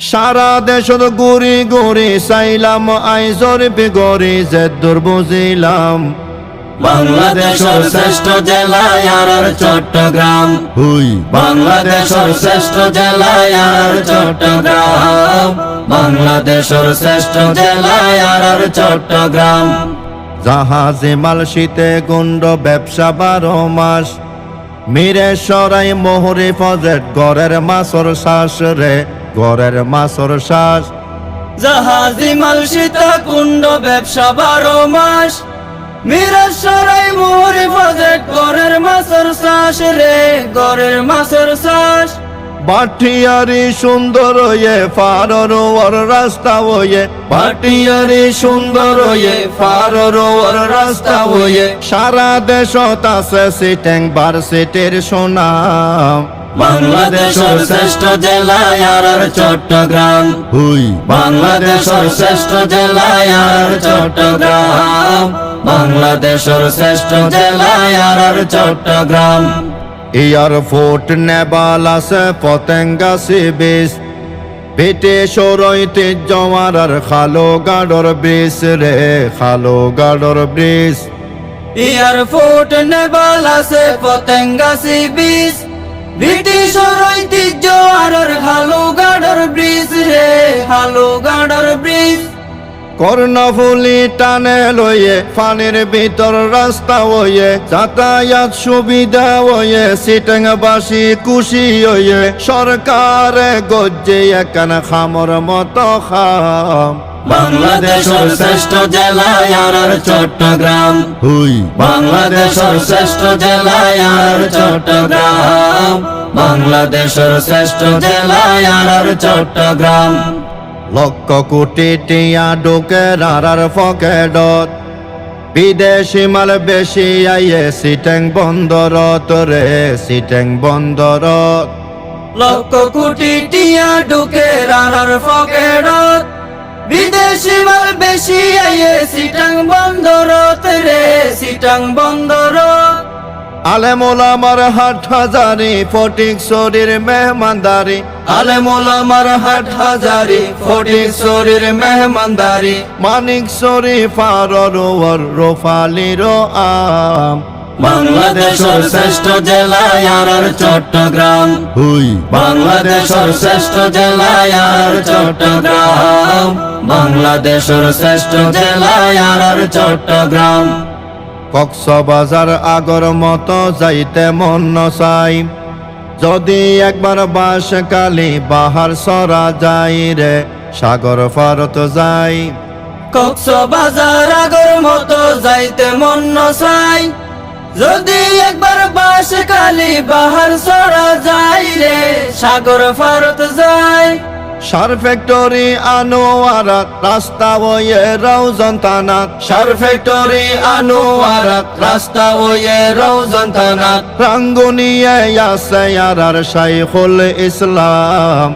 সারা দেশত ঘুরি ঘুরি চাইলাম আইজর বিগরি যে দূর বুঝিলাম বাংলাদেশের শ্রেষ্ঠ জেলা আর চট্টগ্রাম। হুই বাংলাদেশের শ্রেষ্ঠ জেলা আর চট্টগ্রাম। বাংলাদেশের শ্রেষ্ঠ জেলা আর চট্টগ্রাম। জাহাজে মাল শীতে গুন্ড ব্যবসা 12 মাস মিরে সরাই মোহরে ফজেট গড়ের মাছর শ্বাস রে গড়ের মাছর শ্বাস জাহাজি মাল সীতা কুণ্ড ব্যবসা 12 মাস মিরাসরাই মোহরে ফজেট গড়ের মাছের শ্বাস রে গড়ের মাছের শ্বাস। বাটিয়ারি সুন্দর হয়ে ফারর ওর রাস্তা হয়ে বাটিয়ারি সুন্দর হয়ে ফারর ওর রাস্তা হয়ে সারা দেশত আছে সিটেং ভার্সিটির সুনাম বাংলাদেশের শ্রেষ্ঠ জেলা আর চট্টগ্রাম। হুই বাংলাদেশের শ্রেষ্ঠ জেলা আর চট্টগ্রাম। বাংলাদেশের শ্রেষ্ঠ জেলা আর চট্টগ্রাম। এয়ারপোর্ট নেবাল আছে পতেঙ্গা সি বিচ পেটে সরইতে জমার আর খালো গাডর ব্রিজ রে খালো গাডর ব্রিজ এয়ারপোর্ট নেবাল আছে পতেঙ্গা সি বিচ ব্রিটিশর ঐতিহ্য আর হালু গাডর ব্রিজ রে হালু গাডর ব্রিজ। কর্ণফুলি টানে লয়ে পানির ভিতর রাস্তা হয়ে যাতায়াত সুবিধা হয়ে সিটেংবাসী খুশি হয়ে সরকারে গজ্জে একান খামর মতো খাম বাংলাদেশের শ্রেষ্ঠ জেলা আর চট্টগ্রাম। হুই বাংলাদেশের শ্রেষ্ঠ জেলা আর চট্টগ্রাম। বাংলাদেশের শ্রেষ্ঠ জেলা আর চট্টগ্রাম। লক্ষ কোটি টিয়া ঢুকে রার পকেটত বিদেশি মাল বেশি আইয়ে সিটেং বন্দরত রে সিটেং বন্দরত লক্ষ কোটি টিয়া ঢুকে রানার পকেটত বিদেশি মাল বেশি আইয়ে সিটাং বন্দরত রে সিটাং বন্দরত। আলেমুলামার হাট হাজারি ফটিক শরীর মেহমানদারি আলেমুলামার হাট হাজারি ফটিক শরীর মেহমানদারি মানিক শরী ফারর রোফালির আম বাংলাদেশের শ্রেষ্ঠ জেলা আর চট্টগ্রাম। হুই বাংলাদেশের শ্রেষ্ঠ জেলা আর চট্টগ্রাম। বাংলাদেশের শ্রেষ্ঠ জেলা আর চট্টগ্রাম। কক্সবাজার আগর মতো যাইতে মন চাই যদি একবার বাঁশখালী বাহার সরা যাই রে সাগর পারত যাই কক্সবাজার আগর মতো যাইতে মন চাই যদি একবার বাঁশখালী বাহার সরা যাই রে সাগর পারত যাই। সার ফ্যাক্টরি আনোয়ারাত রাস্তা হয়ে রওজন থানাত সার ফ্যাক্টরি আনোয়ারাত রাস্তা হয়ে রওজন থানাত রাঙ্গুনিয়ে আছে আর শাইখুল ইসলাম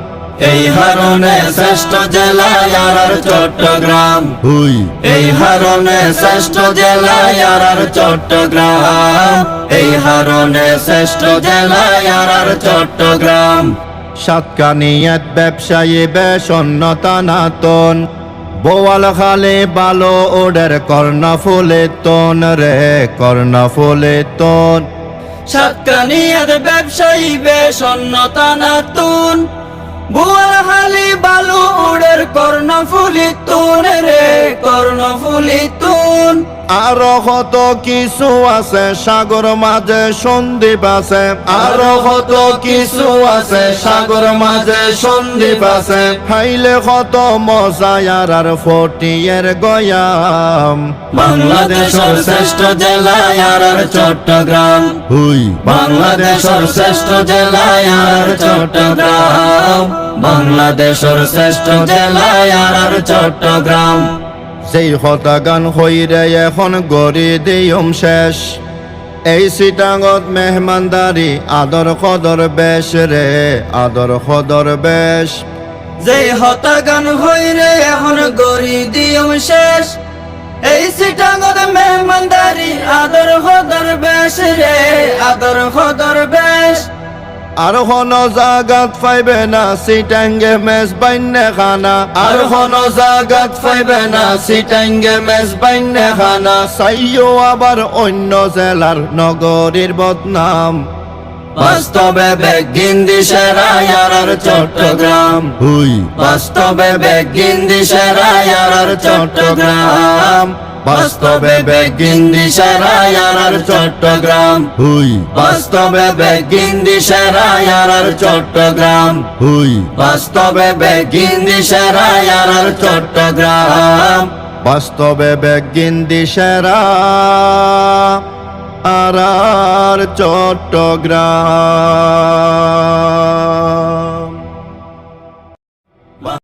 এই হারনে শ্রেষ্ঠ জেলা আর চট্টগ্রাম। হুই এই হারনে শ্রেষ্ঠ জেলা আর চট্টগ্রাম। এই হারনে শ্রেষ্ঠ জেলা আর চট্টগ্রাম। সাতকানিয়াত ব্যবসায়ী বেসন্নতা নাতন বোয়াল খালে বালো ওডের কর্ণফুলে তন রে কর্ণফুলে তন সাতকানিয়াত ব্যবসায়ী বেসন্নতা নাতুন বুয়ালখালী বালু উড়ের কর্ণফুলি তুন রে কর্ণফুলি তুন। আরো কত কিছু আছে সাগর মাঝে সন্দীপ আছে আরো কত কিছু আছে সাগর মাঝে সন্দীপ আছে খাইলে কত মজা আর ফটিয়ের গয়াম বাংলাদেশের শ্রেষ্ঠ জেলা আর চট্টগ্রাম। হুই বাংলাদেশের শ্রেষ্ঠ জেলা আর চট্টগ্রাম। বাংলাদেশের শ্রেষ্ঠ জেলা আর চট্টগ্রাম। যেই হতা গান হইরে এখন গড়ি দিয়ম শেষ এই সিটাঙত মেহমানদারি আদর কদর বেশ রে আদর কদর বেশ যেই হতা গান হইরে এখন গড়ি দিয়ম শেষ এই সিটাঙত মেহমানদারি আদর কদর বেশ রে আদর কদর বেশ। আর হন জাগাত পাইবে না সিটাঙ্গে মেজ বাইন্নে খানা আর হন জাগাত পাইবে না সিটাঙ্গে মেজ বাইন্নে খানা সাইও আবার অন্য জেলার নগরীর বদনাম বাস্তবে বেগিন্দি সেরায়ার চট্টগ্রাম হুই বাস্তবে বেগিন্দি সেরায়ার চট্টগ্রাম বাস্তবে বেগিন্দি সেরায়ার চট্টগ্রাম হুই বাস্তবে বেগিন্দি সেরায়ার চট্টগ্রাম হুই বাস্তবে বেগিন্দি সেরায়ার চট্টগ্রাম বাস্তবে বেগিন্দি সেরা আর চট্টগ্রাম।